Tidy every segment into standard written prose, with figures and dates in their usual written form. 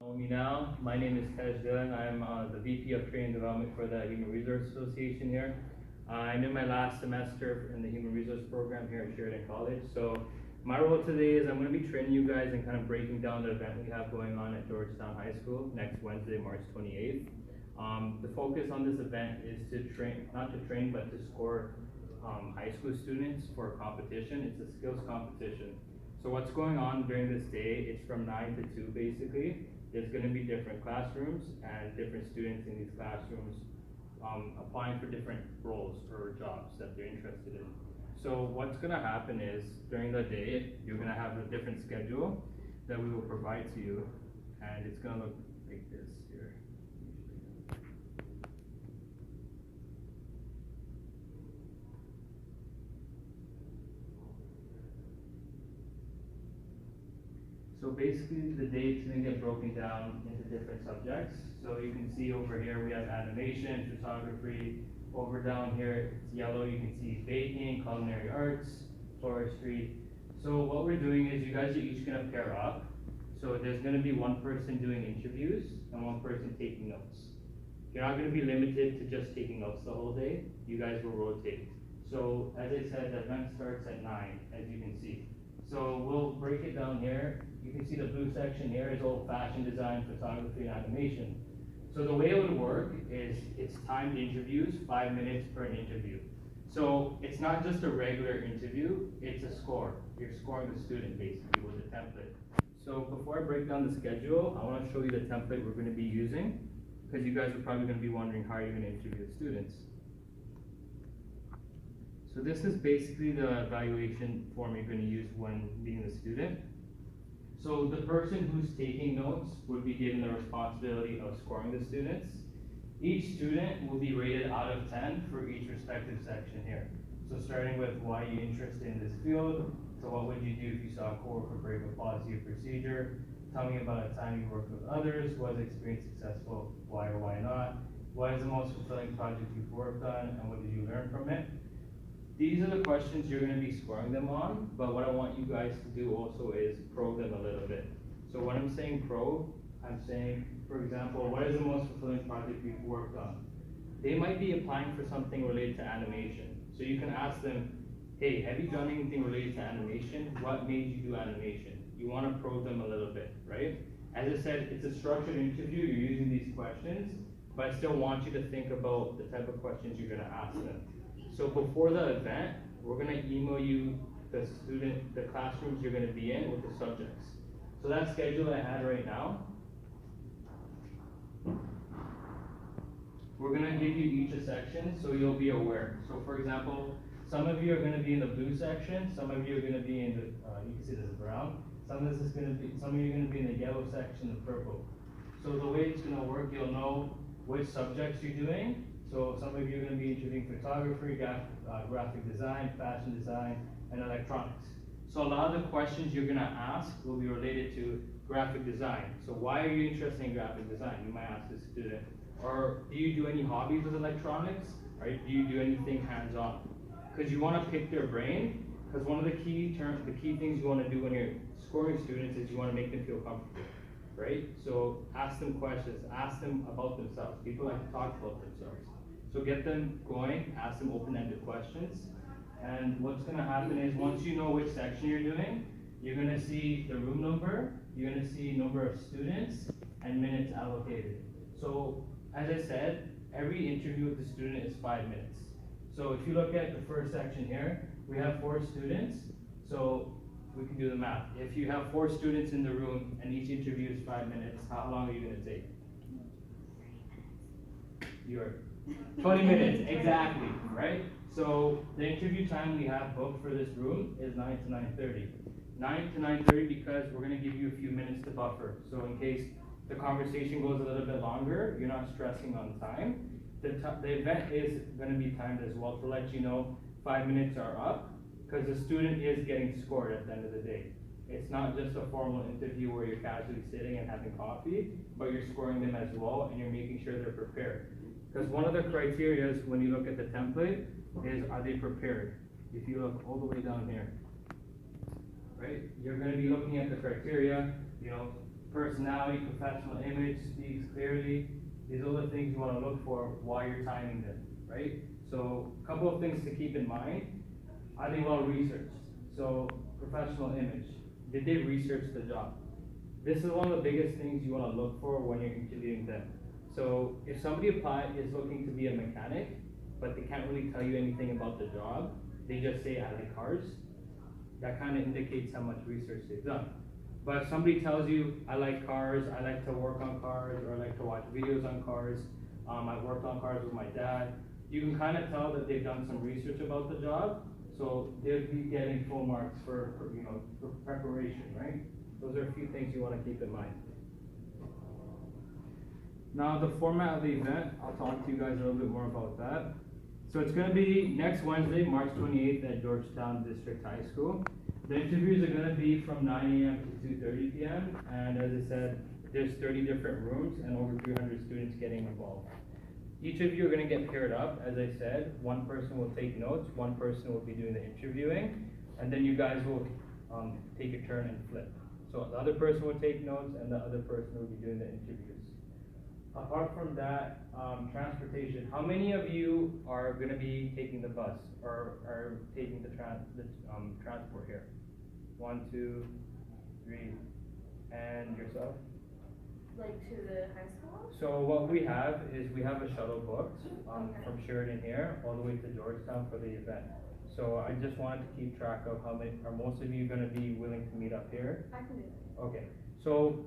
Know me now. My name is Dhillon. I'm the VP of Training and Development for the Human Resource Association here. I'm in my last semester in the Human Resource program here at Sheridan College. So my role today is I'm going to be training you guys and kind of breaking down the event we have going on at Georgetown High School next Wednesday, March 28th. The focus on this event is to train, not to train, but to score high school students for a competition. It's a skills competition. So what's going on during this day, it's from 9 to 2 basically. There's going to be different classrooms and different students in these classrooms applying for different roles or jobs that they're interested in. So what's going to happen is during the day, you're going to have a different schedule that we will provide to you, and it's going to look like this here. So basically the day is going to get broken down into different subjects. So you can see over here we have animation, photography. Over down here it's yellow, you can see baking, culinary arts, forestry. So what we're doing is you guys are each going to pair up. So there's going to be one person doing interviews and one person taking notes. You're not going to be limited to just taking notes the whole day. You guys will rotate. So as I said, the event starts at 9, as you can see. So we'll break it down here. You can see the blue section here is all fashion design, photography, and animation. So the way it would work is it's timed interviews, 5 minutes per interview. So it's not just a regular interview, it's a score. You're scoring the student basically with a template. So before I break down the schedule, I want to show you the template we're going to be using, because you guys are probably going to be wondering how you're going to interview the students. So this is basically the evaluation form you're going to use when being the student. So the person who's taking notes would be given the responsibility of scoring the students. Each student will be rated out of 10 for each respective section here. So starting with why you're interested in this field, so what would you do if you saw a coworker break a policy or procedure, tell me about a time you worked with others, was the experience successful, why or why not, what is the most fulfilling project you've worked on, and what did you learn from it. These are the questions you're going to be scoring them on, but what I want you guys to do also is probe them a little bit. So when I'm saying probe, I'm saying, for example, what is the most fulfilling project you've worked on? They might be applying for something related to animation. So you can ask them, hey, have you done anything related to animation? What made you do animation? You want to probe them a little bit, right? As I said, it's a structured interview, you're using these questions, but I still want you to think about the type of questions you're going to ask them. So before the event, we're going to email you the classrooms you're going to be in with the subjects. So that schedule I had right now, we're going to give you each a section so you'll be aware. So for example, some of you are going to be in the blue section, some of you are going to be in the, you can see this is brown, some of you are going to be in the yellow section, the purple. So the way it's going to work, you'll know which subjects you're doing. So some of you are going to be interviewing photography, graphic design, fashion design, and electronics. So a lot of the questions you're going to ask will be related to graphic design. So why are you interested in graphic design? You might ask the student. Or do you do any hobbies with electronics? Or do you do anything hands-on? Because you want to pick their brain. Because one of the key things you want to do when you're scoring students is you want to make them feel comfortable. Right? So ask them questions, ask them about themselves. People like to talk about themselves. So get them going, ask them open-ended questions. And what's going to happen is once you know which section you're doing, you're going to see the room number, you're going to see number of students, and minutes allocated. So as I said, every interview with the student is 5 minutes. So if you look at the first section here, we have 4 students. So we can do the math. If you have 4 students in the room and each interview is 5 minutes, how long are you going to take? You're 20 minutes, exactly, right? So the interview time we have booked for this room is 9 to 9:30. 9 to 9:30 because we're going to give you a few minutes to buffer. So in case the conversation goes a little bit longer, you're not stressing on time. The event is going to be timed as well to let you know 5 minutes are up, because the student is getting scored at the end of the day. It's not just a formal interview where you're casually sitting and having coffee, but you're scoring them as well and you're making sure they're prepared. Because one of the criteria is when you look at the template is, are they prepared? If you look all the way down here, right? You're going to be looking at the criteria, personality, professional image, speaks clearly. These are the things you wanna look for while you're timing them, right? So, a couple of things to keep in mind. Are they well researched? So, professional image. Did they research the job? This is one of the biggest things you wanna look for when you're interviewing them. So, if somebody is looking to be a mechanic, but they can't really tell you anything about the job, they just say, I like cars, that kind of indicates how much research they've done. But if somebody tells you, I like cars, I like to work on cars, or I like to watch videos on cars, I worked on cars with my dad, you can kind of tell that they've done some research about the job, so they'll be getting full marks for preparation, right? Those are a few things you want to keep in mind. Now, the format of the event, I'll talk to you guys a little bit more about that. So it's going to be next Wednesday, March 28th at Georgetown District High School. The interviews are going to be from 9 a.m. to 2:30 p.m. And as I said, there's 30 different rooms and over 300 students getting involved. Each of you are going to get paired up. As I said, one person will take notes, one person will be doing the interviewing, and then you guys will take a turn and flip. So the other person will take notes and the other person will be doing the interviews. Apart from that, transportation. How many of you are going to be taking the bus or are taking the transport here? 1, 2, 3, and yourself? Like to the high school? So what we have is we have a shuttle booked from Sheridan here all the way to Georgetown for the event. So I just wanted to keep track of how many, are most of you going to be willing to meet up here? I can do it. Okay, so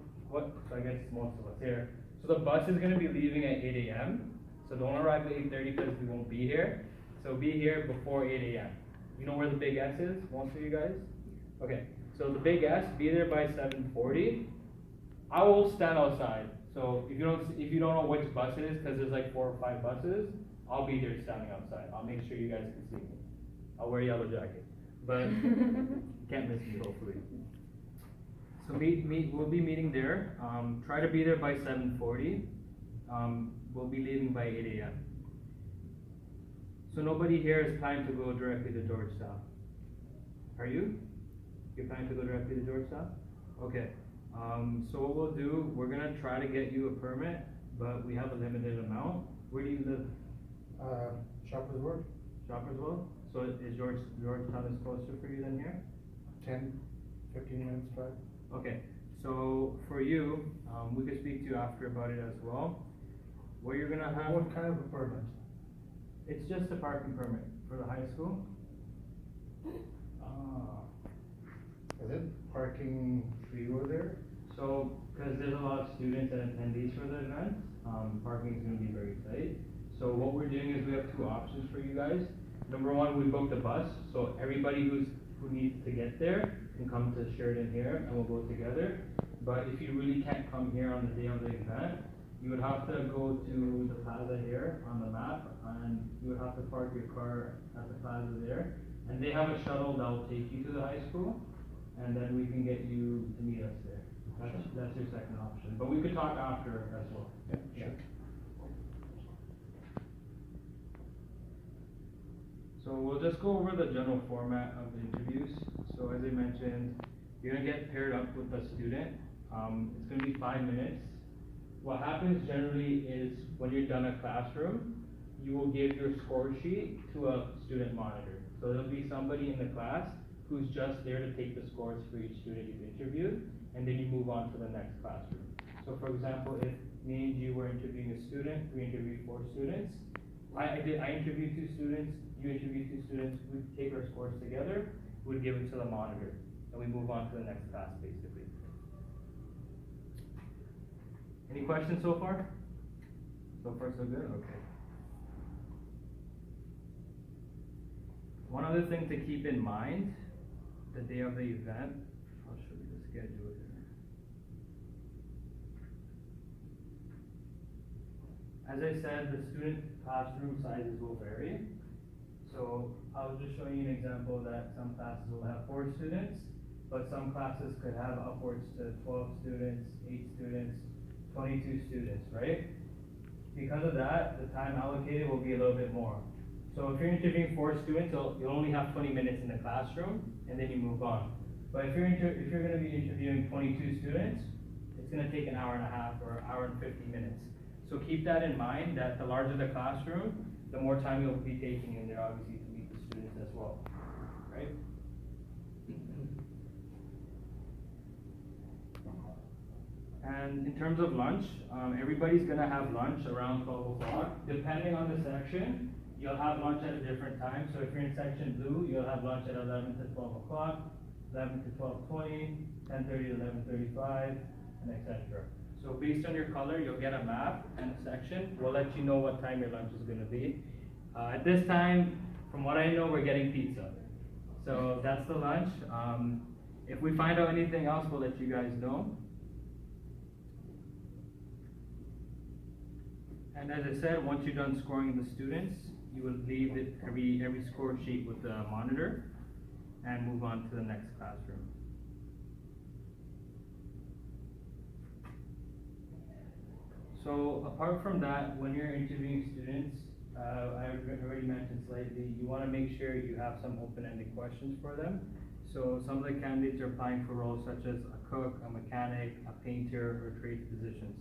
I guess most of us here. So the bus is going to be leaving at 8 a.m. So don't arrive at 8:30 because we won't be here. So be here before 8 a.m. You know where the big S is, most of you guys? Okay, so the big S, be there by 7:40. I will stand outside. So if you don't know which bus it is, because there's like 4 or 5 buses, I'll be there standing outside. I'll make sure you guys can see me. I'll wear a yellow jacket, but can't miss me hopefully. So we'll be meeting there. Try to be there by 7:40. We'll be leaving by 8 a.m. So nobody here is planning to go directly to Georgetown. Are you? You're planning to go directly to Georgetown? Okay. So what we'll do, we're gonna try to get you a permit, but we have a limited amount. Where do you live? Shoppers Road. Shoppers Road? So is Georgetown is closer for you than here? 10-15 minutes drive. Okay, so for you, we could speak to you after about it as well. What you're gonna have. What kind of a permit? It's just a parking permit for the high school. Is it parking free over there? So, because there's a lot of students and attendees for the event, parking is gonna be very tight. So what we're doing is we have 2 options for you guys. Number one, we booked a bus, so everybody who needs to get there can come to Sheridan here and we'll go together. But if you really can't come here on the day of the event, you would have to go to the plaza here on the map and you would have to park your car at the plaza there. And they have a shuttle that will take you to the high school and then we can get you to meet us there. That's your second option. But we could talk after as well. Yeah, sure. So we'll just go over the general format of the interviews. So as I mentioned, you're gonna get paired up with a student. It's gonna be 5 minutes. What happens generally is when you're done a classroom, you will give your score sheet to a student monitor. So there'll be somebody in the class who's just there to take the scores for each student you've interviewed, and then you move on to the next classroom. So for example, if me and you were interviewing a student, we interviewed 4 students. I interviewed 2 students, you interviewed 2 students, we take our scores together, we'd give it to the monitor, and we move on to the next class basically. Any questions so far? So far so good? Okay. One other thing to keep in mind, the day of the event, I'll show you the schedule here. As I said, the student classroom sizes will vary. So I was just showing you an example that some classes will have 4 students, but some classes could have upwards to 12 students, 8 students, 22 students, right? Because of that, the time allocated will be a little bit more. So if you're interviewing 4 students, you'll only have 20 minutes in the classroom, and then you move on. But if you're going to be interviewing 22 students, it's it's gonna take an hour and a half or an hour and 50 minutes. So keep that in mind, that the larger the classroom, the more time you'll be taking in there, obviously, to meet the students as well, right? And in terms of lunch, everybody's gonna have lunch around 12 o'clock. Depending on the section, you'll have lunch at a different time. So if you're in section blue, you'll have lunch at 11 to 12 o'clock, 11 to 12:20, 10:30 to 11:35, and etc. So based on your color, you'll get a map and a section. We'll let you know what time your lunch is gonna be. At this time, from what I know, we're getting pizza. So that's the lunch. If we find out anything else, we'll let you guys know. And as I said, once you're done scoring the students, you will leave it every score sheet with the monitor and move on to the next classroom. So apart from that, when you're interviewing students, I already mentioned slightly, you want to make sure you have some open-ended questions for them. So some of the candidates are applying for roles such as a cook, a mechanic, a painter, or trades positions.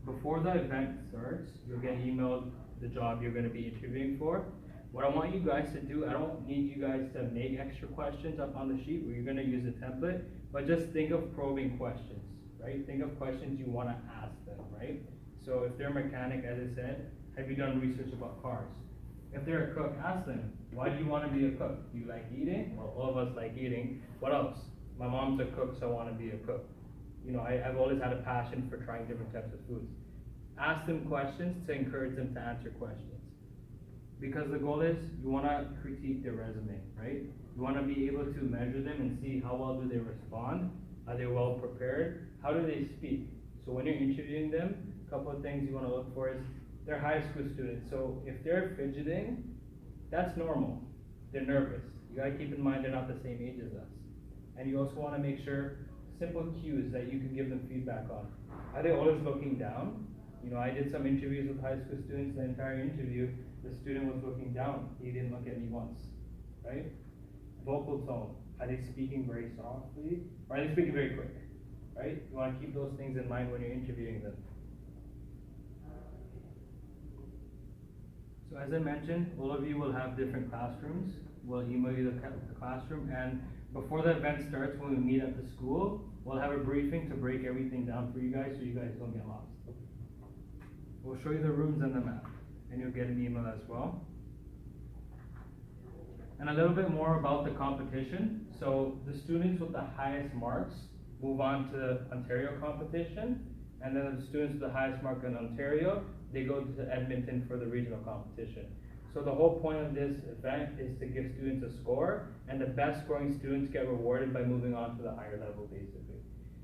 Before the event starts, you'll get emailed the job you're going to be interviewing for. What I want you guys to do, I don't need you guys to make extra questions up on the sheet where you're going to use a template, but just think of probing questions, right? Think of questions you want to ask them, right? So if they're a mechanic, as I said, have you done research about cars? If they're a cook, ask them, why do you want to be a cook? Do you like eating? Well, all of us like eating. What else? My mom's a cook, so I want to be a cook. You know, I've always had a passion for trying different types of foods. Ask them questions to encourage them to answer questions. Because the goal is, you want to critique their resume, right? You want to be able to measure them and see how well do they respond. Are they well prepared? How do they speak? So when you're interviewing them, a couple of things you want to look for is, they're high school students. So if they're fidgeting, that's normal. They're nervous. You gotta keep in mind they're not the same age as us. And you also want to make sure simple cues that you can give them feedback on. Are they always looking down? You know, I did some interviews with high school students. The entire interview, the student was looking down. He didn't look at me once, right? Vocal tone. Are they speaking very softly? Or are they speaking very quick, right? You want to keep those things in mind when you're interviewing them. So as I mentioned, all of you will have different classrooms. We'll email you the classroom, and before the event starts, when we meet at the school, we'll have a briefing to break everything down for you guys so you guys don't get lost. We'll show you the rooms and the map, and you'll get an email as well. And a little bit more about the competition. So the students with the highest marks move on to the Ontario competition, and then the students with the highest mark in Ontario, they go to Edmonton for the regional competition. So the whole point of this event is to give students a score, and the best scoring students get rewarded by moving on to the higher level, basically.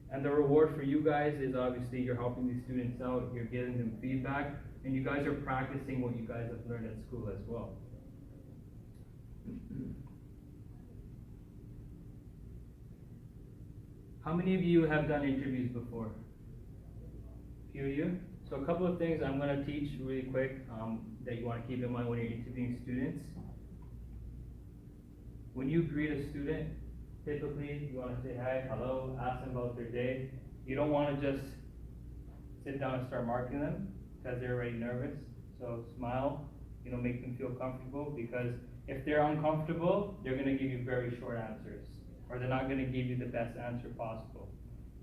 And the reward for you guys is obviously you're helping these students out, you're giving them feedback, and you guys are practicing what you guys have learned at school as well. How many of you have done interviews before? A few of you? So a couple of things I'm going to teach really quick that you want to keep in mind when you're interviewing students. When you greet a student, typically you want to say hi, hello, ask them about their day. You don't want to just sit down and start marking them because they're already nervous. So smile, you know, make them feel comfortable, because if they're uncomfortable, they're going to give you very short answers, or they're not going to give you the best answer possible.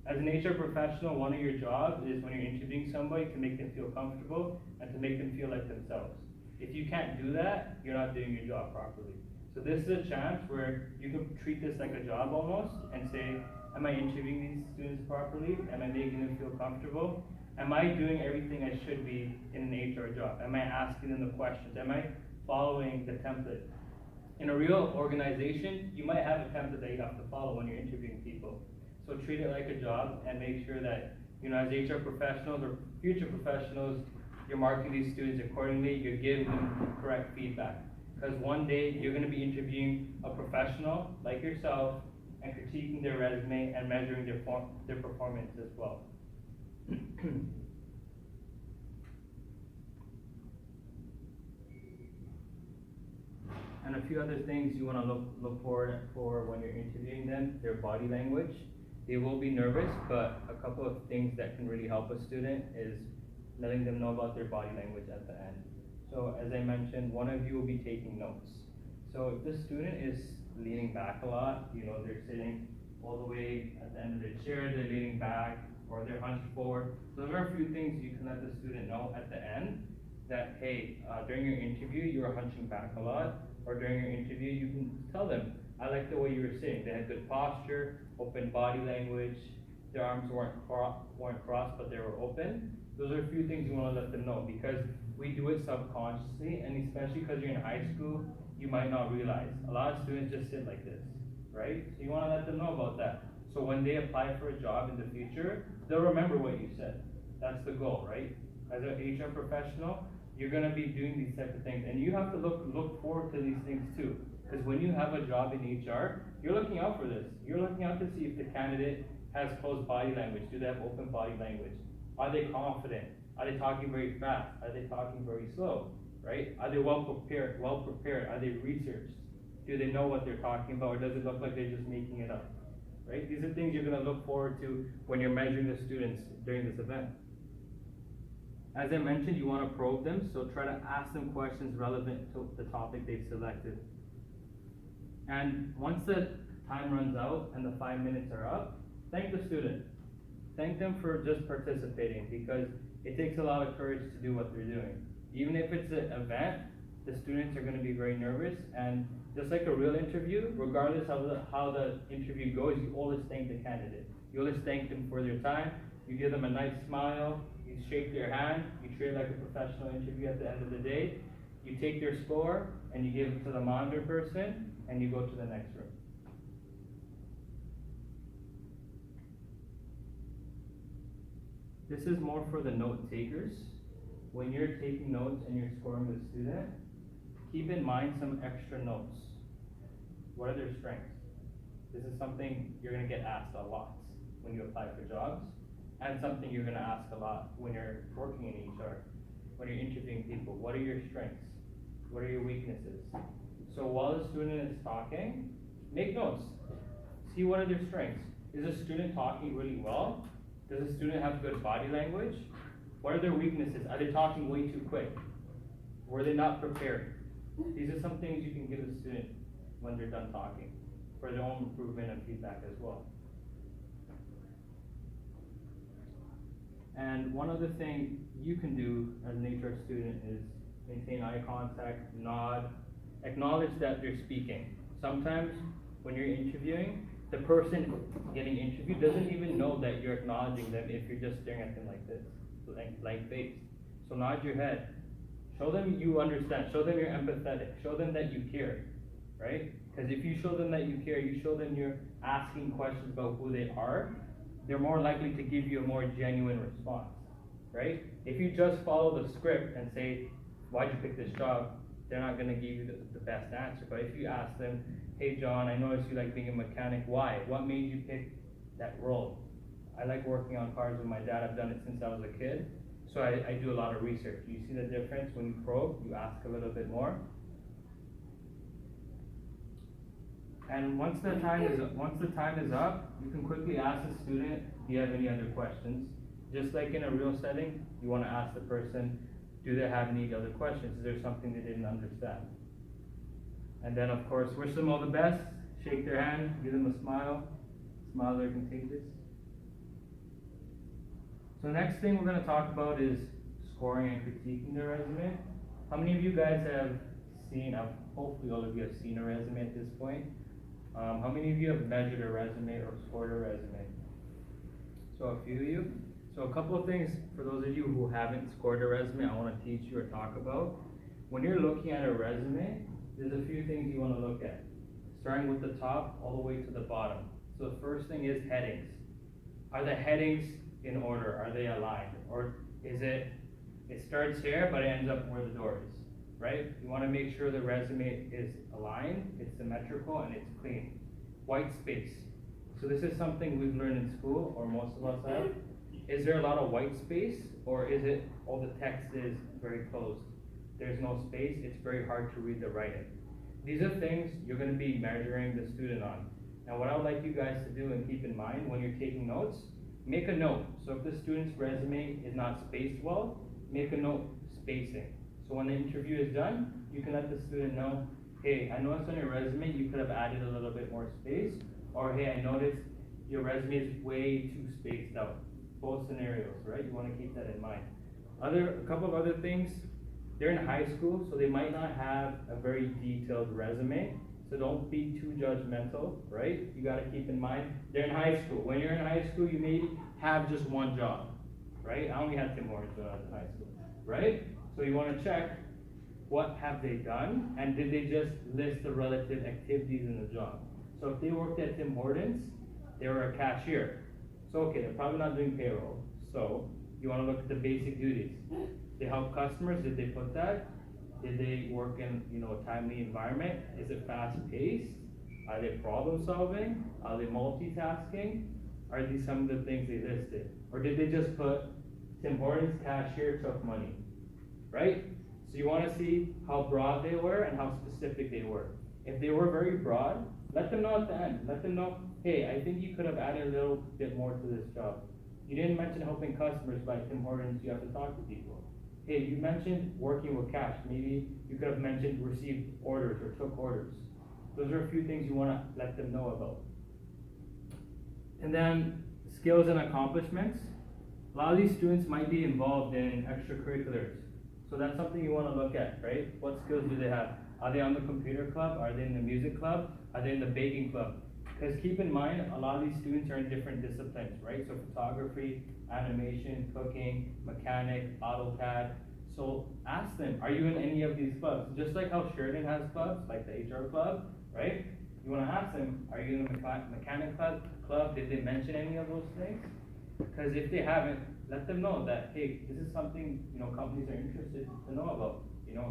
As an HR professional, one of your jobs is when you're interviewing somebody to make them feel comfortable and to make them feel like themselves. If you can't do that, you're not doing your job properly. So this is a chance where you can treat this like a job almost and say, am I interviewing these students properly? Am I making them feel comfortable? Am I doing everything I should be in an HR job? Am I asking them the questions? Am I following the template? In a real organization, you might have a template that you have to follow when you're interviewing people. So treat it like a job and make sure that, you know, as HR professionals or future professionals, you're marking these students accordingly, you're giving them correct feedback. Because one day you're going to be interviewing a professional like yourself and critiquing their resume and measuring their performance as well. And a few other things you want to look for when you're interviewing them, their body language. They will be nervous, but a couple of things that can really help a student is letting them know about their body language at the end. So as I mentioned, one of you will be taking notes. So if the student is leaning back a lot, they're sitting all the way at the end of their chair, they're leaning back, or they're hunched forward. Those are a few things you can let the student know at the end that, hey, during your interview, you were hunching back a lot, or during your interview, you can tell them, I like the way you were sitting. They had good posture, open body language, their arms weren't crossed, but they were open. Those are a few things you want to let them know, because we do it subconsciously, and especially because you're in high school, you might not realize. A lot of students just sit like this, right? So you want to let them know about that. So when they apply for a job in the future, they'll remember what you said. That's the goal, right? As an HR professional, you're going to be doing these type of things, and you have to look forward to these things too. Because when you have a job in HR, you're looking out for this. You're looking out to see if the candidate has closed body language. Do they have open body language? Are they confident? Are they talking very fast? Are they talking very slow? Right? Are they well prepared? Are they researched? Do they know what they're talking about, or does it look like they're just making it up? Right? These are things you're going to look forward to when you're measuring the students during this event. As I mentioned, you want to probe them, so try to ask them questions relevant to the topic they've selected. And once the time runs out and the 5 minutes are up, thank the student. Thank them for just participating, because it takes a lot of courage to do what they're doing. Even if it's an event, the students are going to be very nervous, and just like a real interview, regardless of how the interview goes, you always thank the candidate. You always thank them for their time. You give them a nice smile. You shake their hand. You treat it like a professional interview at the end of the day. You take their score and you give it to the monitor person, and you go to the next room. This is more for the note takers. When you're taking notes and you're scoring the student, keep in mind some extra notes. What are their strengths? This is something you're going to get asked a lot when you apply for jobs, and something you're going to ask a lot when you're working in HR, when you're interviewing people. What are your strengths? What are your weaknesses? So while the student is talking, make notes. See what are their strengths. Is a student talking really well? Does a student have good body language? What are their weaknesses? Are they talking way too quick? Were they not prepared? These are some things you can give the student when they're done talking, for their own improvement and feedback as well. And one other thing you can do as an HR student is maintain eye contact, nod, acknowledge that they're speaking. Sometimes when you're interviewing, the person getting interviewed doesn't even know that you're acknowledging them if you're just staring at them like this, blank face. So nod your head. Show them you understand. Show them you're empathetic. Show them that you care, right? Because if you show them that you care, you show them you're asking questions about who they are, they're more likely to give you a more genuine response, right? If you just follow the script and say, why'd you pick this job? They're not going to give you the best answer. But if you ask them, hey John, I noticed you like being a mechanic. Why? What made you pick that role? I like working on cars with my dad. I've done it since I was a kid. So I do a lot of research. You see the difference when you probe, you ask a little bit more. And once the time is up, you can quickly ask the student, do you have any other questions? Just like in a real setting, you want to ask the person, do they have any other questions? Is there something they didn't understand? And then of course, wish them all the best, shake their hand, give them a smile. Smiles are contagious. So the next thing we're going to talk about is scoring and critiquing the resume. How many of you guys have seen, hopefully all of you have seen a resume at this point. How many of you have measured a resume or scored a resume? So a few of you. So a couple of things for those of you who haven't scored a resume, I want to teach you or talk about. When you're looking at a resume, there's a few things you want to look at, starting with the top all the way to the bottom. So the first thing is headings. Are the headings in order? Are they aligned? Or is it starts here but it ends up where the door is, right? You want to make sure the resume is aligned, it's symmetrical, and it's clean. White space. So this is something we've learned in school, or most of us have. Is there a lot of white space, or is it all the text is very closed? There's no space, it's very hard to read the writing. These are things you're going to be measuring the student on. Now what I would like you guys to do and keep in mind when you're taking notes, make a note. So if the student's resume is not spaced well, make a note spacing. So when the interview is done, you can let the student know, hey, I noticed on your resume you could have added a little bit more space, or hey, I noticed your resume is way too spaced out. Both scenarios, right? You want to keep that in mind. A couple of other things, they're in high school, so they might not have a very detailed resume. So don't be too judgmental, right? You gotta keep in mind, they're in high school. When you're in high school, you may have just one job, right? I only had Tim Hortons when I was in high school, right? So you wanna check, what have they done? And did they just list the relative activities in the job? So if they worked at Tim Hortons, they were a cashier. So okay, they're probably not doing payroll. So you wanna look at the basic duties. They help customers, did they put that? Did they work in, a timely environment? Is it fast paced? Are they problem solving? Are they multitasking? Are these some of the things they listed? Or did they just put Tim Hortons cashier took money, right? So you wanna see how broad they were and how specific they were. If they were very broad, let them know at the end. Let them know, hey, I think you could have added a little bit more to this job. You didn't mention helping customers by Tim Hortons, you have to talk to people. Hey, you mentioned working with cash. Maybe you could have mentioned received orders or took orders. Those are a few things you want to let them know about. And then skills and accomplishments. A lot of these students might be involved in extracurriculars. So that's something you want to look at, right? What skills do they have? Are they on the computer club? Are they in the music club? Are they in the baking club? Because keep in mind, a lot of these students are in different disciplines, right? So photography, animation, cooking, mechanic, AutoCAD. So ask them, are you in any of these clubs? Just like how Sheridan has clubs, like the HR club, right? You want to ask them, are you in the mechanic club? Did they mention any of those things? Because if they haven't, let them know that, hey, this is something, companies are interested to know about.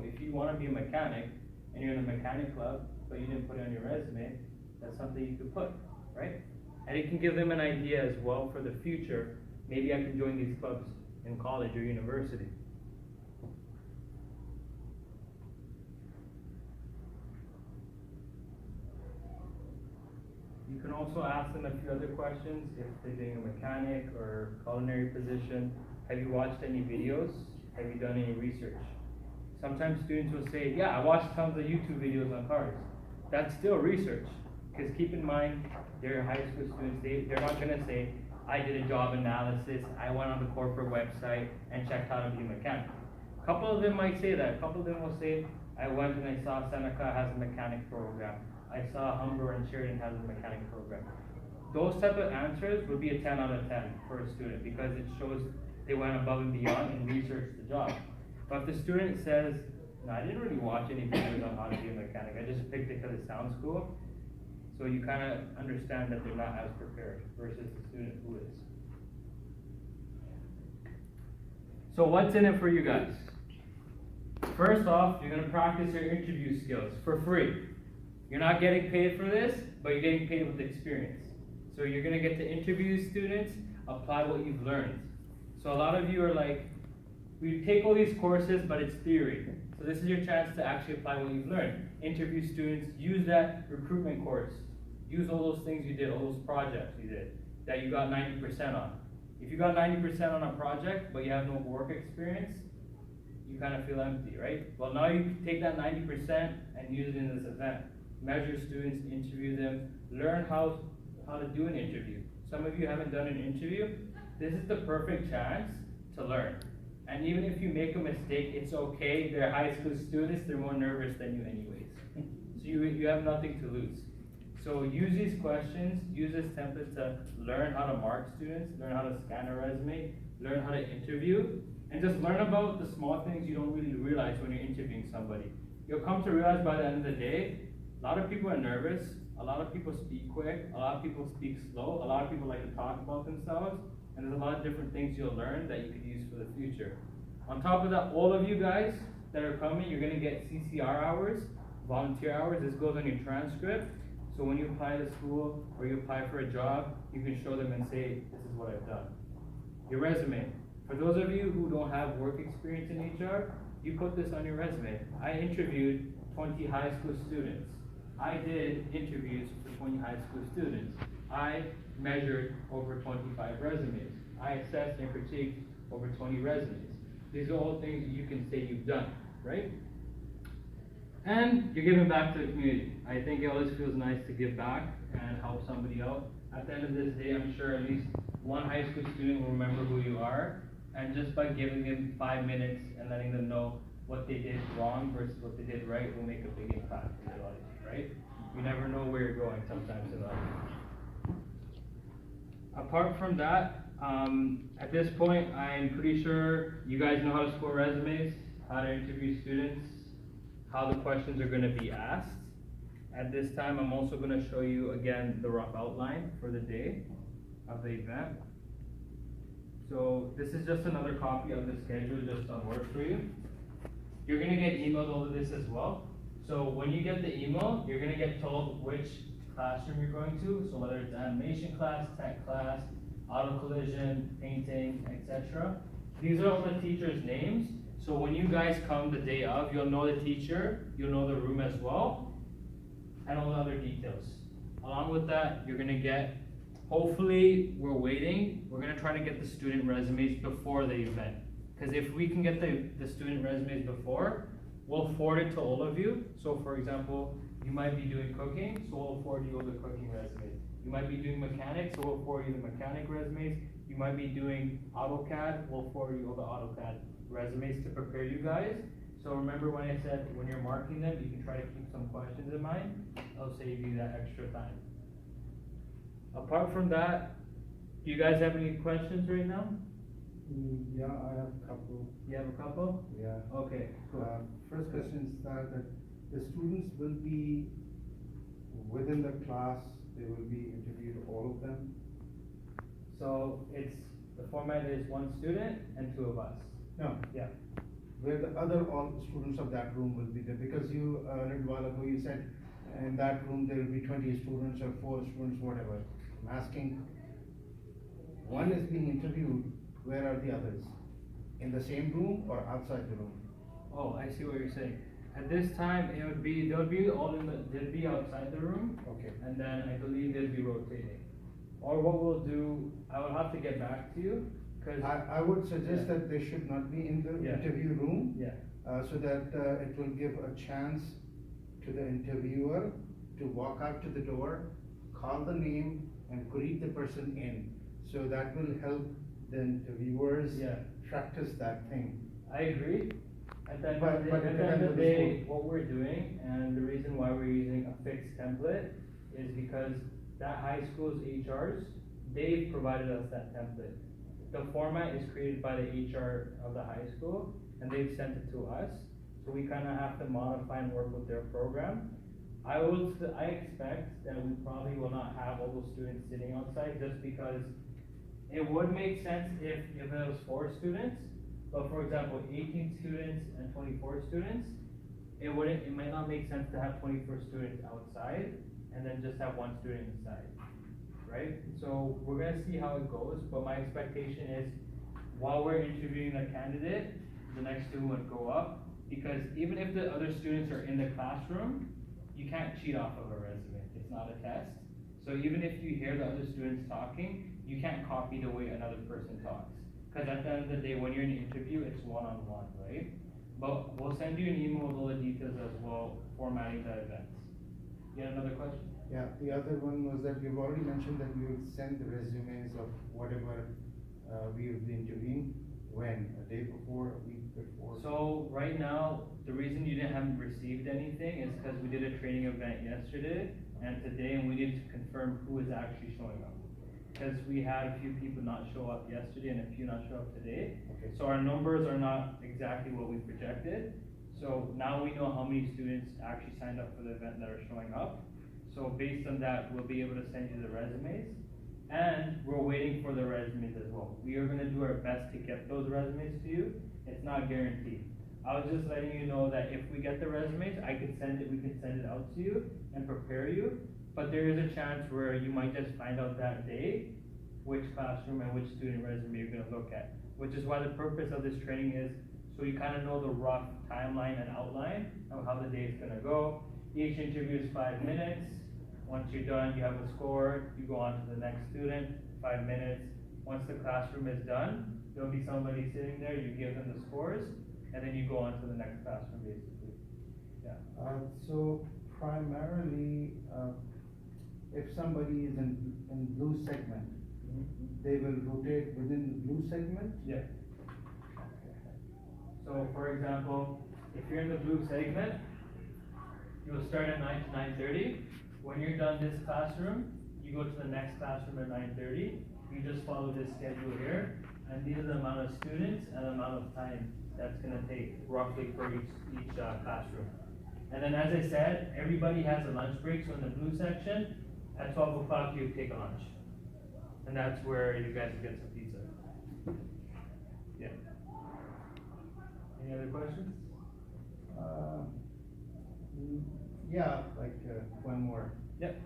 If you want to be a mechanic and you're in the mechanic club, but you didn't put it on your resume, that's something you could put, right? And it can give them an idea as well for the future. Maybe I can join these clubs in college or university. You can also ask them a few other questions if they're doing a mechanic or culinary position. Have you watched any videos? Have you done any research? Sometimes students will say, yeah, I watched tons of YouTube videos on cars. That's still research. Because keep in mind, they're high school students, they're not gonna say, I did a job analysis, I went on the corporate website and checked how to be a mechanic. A couple of them might say that. A couple of them will say, I went and I saw Seneca has a mechanic program. I saw Humber and Sheridan has a mechanic program. Those type of answers would be a 10 out of 10 for a student because it shows they went above and beyond and researched the job. But if the student says, no, I didn't really watch any videos on how to be a mechanic, I just picked it because it sounds cool. So you kind of understand that they're not as prepared versus the student who is. So what's in it for you guys? First off, you're going to practice your interview skills for free. You're not getting paid for this, but you're getting paid with experience. So you're going to get to interview students, apply what you've learned. So a lot of you are like, we take all these courses, but it's theory. So this is your chance to actually apply what you've learned. Interview students, use that recruitment course. Use all those things you did, all those projects you did, that you got 90% on. If you got 90% on a project, but you have no work experience, you kind of feel empty, right? Well, now you can take that 90% and use it in this event. Measure students, interview them, learn how to do an interview. Some of you haven't done an interview. This is the perfect chance to learn. And even if you make a mistake, it's okay. They're high school students, they're more nervous than you anyways. So you have nothing to lose. So use these questions, use this template to learn how to mark students, learn how to scan a resume, learn how to interview, and just learn about the small things you don't really realize when you're interviewing somebody. You'll come to realize by the end of the day, a lot of people are nervous, a lot of people speak quick, a lot of people speak slow, a lot of people like to talk about themselves, and there's a lot of different things you'll learn that you could use for the future. On top of that, all of you guys that are coming, you're gonna get CCR hours, volunteer hours. This goes on your transcript. So when you apply to school or you apply for a job, you can show them and say, this is what I've done. Your resume. For those of you who don't have work experience in HR, you put this on your resume. I interviewed 20 high school students. I did interviews for 20 high school students. I measured over 25 resumes. I assessed and critiqued over 20 resumes. These are all things you can say you've done, right? And you're giving back to the community. I think it always feels nice to give back and help somebody out. At the end of this day, I'm sure at least one high school student will remember who you are, and just by giving them 5 minutes and letting them know what they did wrong versus what they did right will make a big impact in their life, right? You never know where you're going sometimes in life. Apart from that, at this point, I'm pretty sure you guys know how to score resumes, how to interview students, how the questions are gonna be asked. At this time, I'm also gonna show you again the rough outline for the day of the event. So this is just another copy of the schedule just on Word for you. You're gonna get emailed all of this as well. So when you get the email, you're gonna get told which classroom you're going to. So whether it's animation class, tech class, auto collision, painting, etc. These are all the teachers' names. So when you guys come the day of, you'll know the teacher, you'll know the room as well, and all the other details. Along with that, you're gonna get, hopefully, we're gonna try to get the student resumes before the event. Because if we can get the student resumes before, we'll forward it to all of you. So for example, you might be doing cooking, so we'll forward you all the cooking resumes. You might be doing mechanics, so we'll forward you the mechanic resumes. You might be doing AutoCAD, we'll forward you all the AutoCAD resumes to prepare you guys. So remember when I said when you're marking them, you can try to keep some questions in mind. I'll save you that extra time. Apart from that, do you guys have any questions right now? Yeah, I have a couple. You have a couple? Yeah. Okay, cool. First question is that the students will be within the class, they will be interviewed, all of them? So the format is one student and 2 of us. No. Yeah. Where the other all students of that room will be there, because you, a little while ago, you said in that room there will be 20 students or 4 students, whatever. I'm asking, one is being interviewed, where are the others? In the same room or outside the room? Oh, I see what you're saying. At this time, they'll be outside the room. Okay. And then I believe they'll be rotating. Or what we'll do, I will have to get back to you, cause. I would suggest Yeah. that they should not be in the Yeah. interview room. Yeah. So that it will give a chance to the interviewer to walk out to the door, call the name and greet the person in. So that will help the interviewers Yeah. practice that thing. I agree. At the end But- of the but day, it at the end depends of on the the day, school. what we're doing, and the reason why we're using a fixed template is because that high school's HRs, they've provided us that template. The format is created by the HR of the high school, and they've sent it to us, so we kinda have to modify and work with their program. I expect that we probably will not have all those students sitting outside, just because it would make sense if it was 4 students, but for example, 18 students and 24 students, it might not make sense to have 24 students outside and then just have 1 student inside, right? So we're gonna see how it goes, but my expectation is while we're interviewing a candidate, the next student would go up, because even if the other students are in the classroom, you can't cheat off of a resume, it's not a test. So even if you hear the other students talking, you can't copy the way another person talks. Cause at the end of the day, when you're in an interview, it's one-on-one, right? But we'll send you an email with all the details as well, formatting the events. You had another question? Yeah, the other one was that you've already mentioned that you will send the resumes of whatever we will be interviewing. When? A day before, a week before? So right now, the reason you haven't received anything is because we did a training event yesterday and today, and we need to confirm who is actually showing up. Because we had a few people not show up yesterday and a few not show up today. Okay. So our numbers are not exactly what we projected. So now we know how many students actually signed up for the event that are showing up. So based on that, we'll be able to send you the resumes. And we're waiting for the resumes as well. We are gonna do our best to get those resumes to you. It's not guaranteed. I was just letting you know that if we get the resumes, we can send it out to you and prepare you. But there is a chance where you might just find out that day which classroom and which student resume you're gonna look at. Which is why the purpose of this training is so you kinda know the rough timeline and outline of how the day is gonna go. Each interview is 5 minutes. Once you're done, you have a score, you go on to the next student, 5 minutes. Once the classroom is done, there'll be somebody sitting there, you give them the scores, and then you go on to the next classroom, basically. Yeah. So primarily, if somebody is in blue segment, they will rotate within the blue segment? Yeah. So for example, if you're in the blue segment, you'll start at 9 to 9:30. When you're done this classroom, you go to the next classroom at 9:30. You just follow this schedule here, and these are the amount of students and the amount of time that's gonna take roughly for each classroom. And then, as I said, everybody has a lunch break, so in the blue section, at 12 o'clock, you take a lunch. And that's where you guys get some pizza. Yeah. Any other questions? Yeah, like, one more. Yep.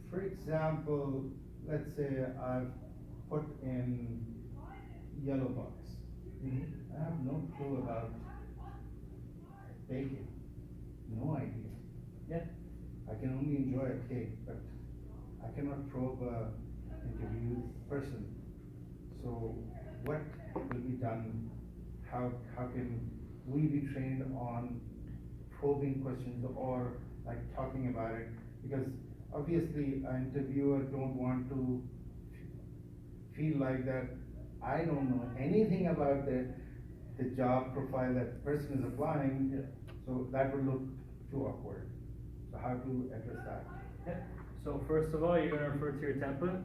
For example, let's say I've put in yellow box. I have no clue about baking, no idea. Yeah. I can only enjoy a cake, but I cannot probe a interview person. So what will be done? How can we be trained on probing questions or like talking about it? Because obviously an interviewer don't want to feel like that I don't know anything about the job profile that the person is applying. Yeah. So that would look too awkward. So how to address that? Yeah. So first of all, you're gonna refer to your template.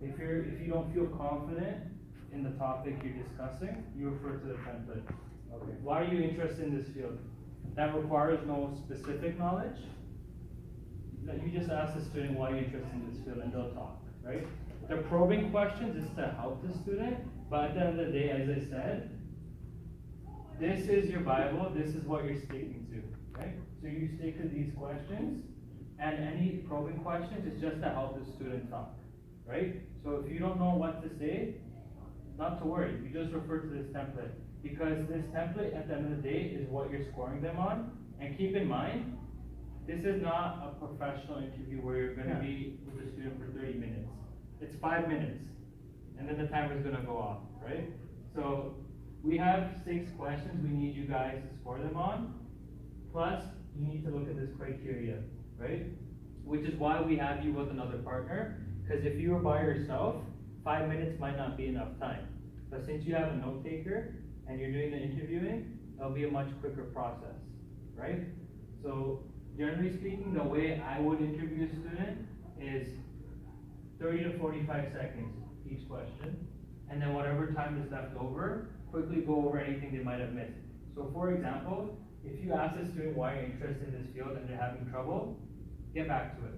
If you don't feel confident in the topic you're discussing, you refer to the template. Okay. Why are you interested in this field? That requires no specific knowledge. You just ask the student why you're interested in this field and they'll talk, right? The probing questions is to help the student, but at the end of the day, as I said, this is your Bible, this is what you're sticking to, right? So you stick to these questions, and any probing questions is just to help the student talk, right? So if you don't know what to say, not to worry, you just refer to this template. Because this template, at the end of the day, is what you're scoring them on. And keep in mind, this is not a professional interview where you're gonna be with the student for 30 minutes. It's 5 minutes, and then the timer is gonna go off, right? So we have 6 questions we need you guys to score them on. Plus, you need to look at this criteria, right? Which is why we have you with another partner, because if you were by yourself, 5 minutes might not be enough time. But since you have a note taker and you're doing the interviewing, it'll be a much quicker process, right? So generally speaking, the way I would interview a student is 30 to 45 seconds each question, and then whatever time is left over, quickly go over anything they might have missed. So for example, if you ask a student why you're interested in this field and they're having trouble, get back to it.